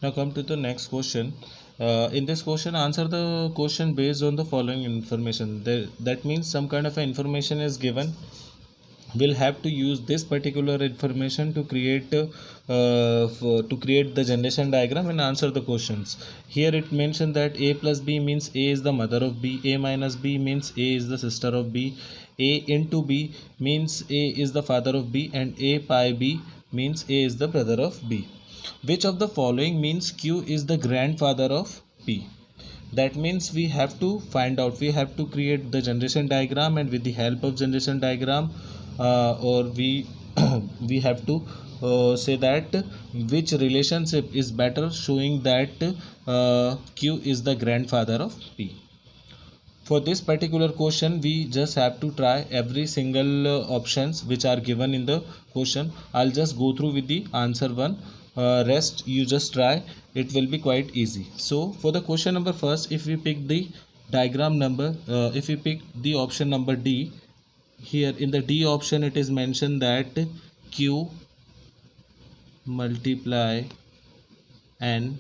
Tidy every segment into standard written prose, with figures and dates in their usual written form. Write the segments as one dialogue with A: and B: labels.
A: Now come to the next question. In this question, answer the question based on the following information. That means some kind of information is given. We'll have to use this particular information to create the generation diagram and answer the questions. Here it mentioned that a plus b means a is the mother of b, a minus b means a is the sister of b, a into b means a is the father of b, and a pi b means a is the brother of b. Which of the following means q is the grandfather of p? That means we have to find out, we have to create the generation diagram, and with the help of generation diagram or we we have to say that which relationship is better, showing that q is the grandfather of p. For this particular question we just have to try every single options which are given in the question. I'll just go through with the answer one, rest you just try, it will be quite easy. So for the question number first, if we pick the diagram number, if we pick the option number D, here in the D option it is mentioned that q multiply n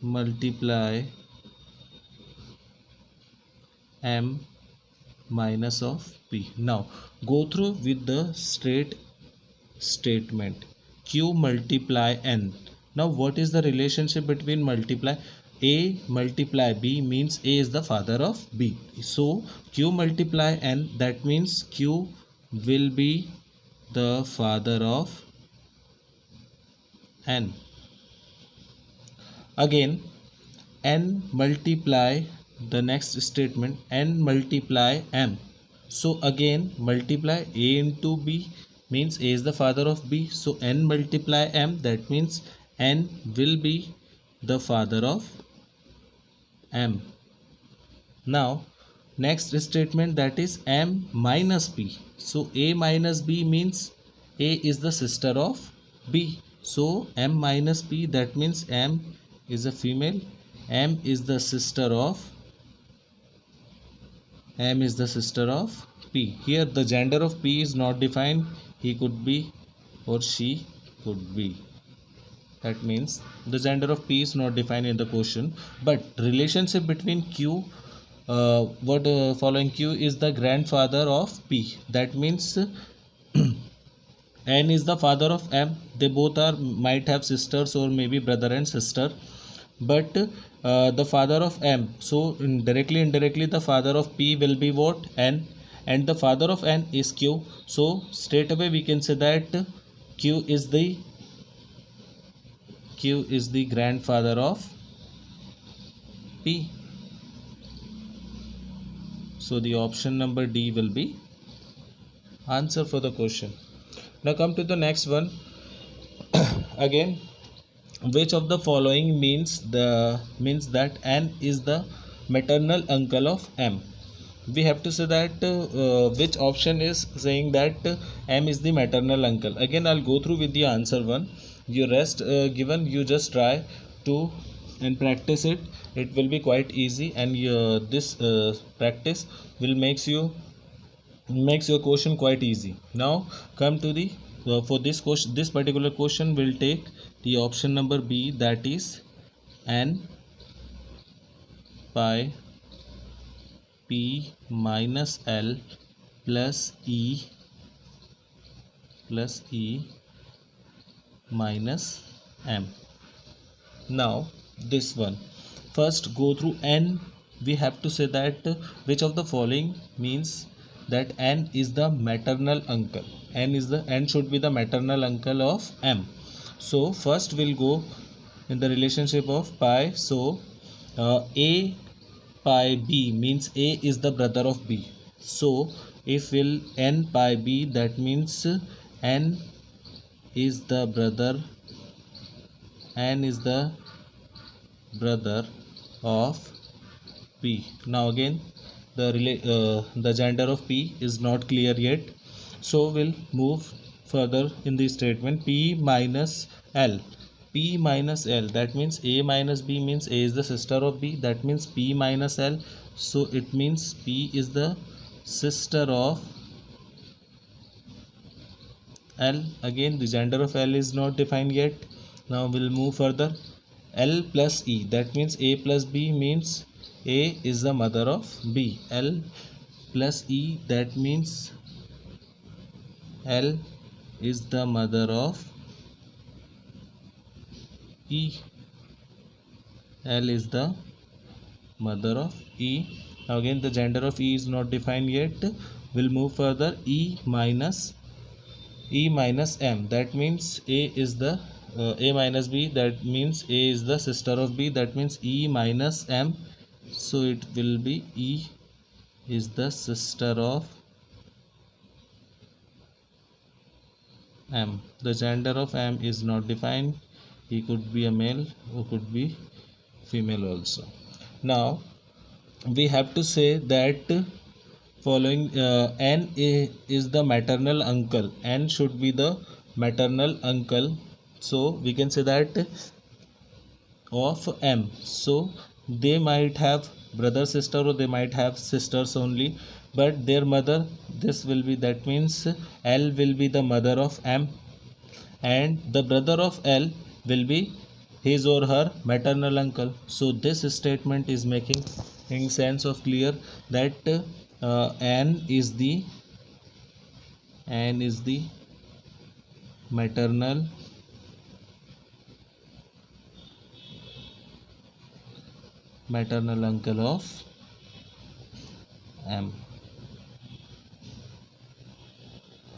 A: multiply m minus of p. Now go through with the straight statement, q multiply n. Now what is the relationship between multiply? A multiply b means a is the father of b, so q multiply n, that means q will be the father of n. Again n multiply the next statement, n multiply m, so again multiply a into b means a is the father of b, so n multiply m, that means n will be the father of m. Now next statement, that is m minus b, so a minus b means a is the sister of b, so m minus b, that means m is a female, m is the sister of p. Here the gender of p is not defined, he could be or she could be, that means the gender of p is not defined in the question. But relationship between q, following q is the grandfather of p, that means n is the father of m, they both are might have sisters or maybe brother and sister, but the father of m, so indirectly the father of p will be what? N, and the father of n is q, so straight away we can say that q is the grandfather of p, so the option number D will be answer for the question. Now come to the next one. Again, which of the following means that n is the maternal uncle of m? We have to say that which option is saying that m is the maternal uncle. Again I'll go through with the answer one, you rest given, you just try to and practice it, it will be quite easy, and this practice will makes your question quite easy. Now come to the for this question, this particular question will take the option number B, that is n pi p minus l plus e minus m. Now this one, first go through n, we have to say that which of the following means that n is the maternal uncle, n should be the maternal uncle of m. So first we'll go in the relationship of pi, so a pi b means a is the brother of b, so if will n pi b, that means n is the brother of p. Now again the gender of p is not clear yet, so we'll move further in the statement, p minus l, that means a minus b means a is the sister of b, that means p minus l, so it means p is the sister of L. Again the gender of L is not defined yet. Now we'll move further. L plus E, that means A plus B means A is the mother of B. L plus E, that means L is the mother of E. L is the mother of E. Now again the gender of E is not defined yet. We'll move further. E minus M, that means A is the A minus B, that means A is the sister of B, that means E minus M, so it will be E is the sister of M. The gender of M is not defined. He could be a male or could be female also. Now we have to say that following N is the maternal uncle. N should be the maternal uncle. So we can say that of M. So they might have brother sister or they might have sisters only, but their mother, this will be, that means L will be the mother of M, and the brother of L will be his or her maternal uncle. So this statement is making in sense of clear that N is the maternal uncle of M.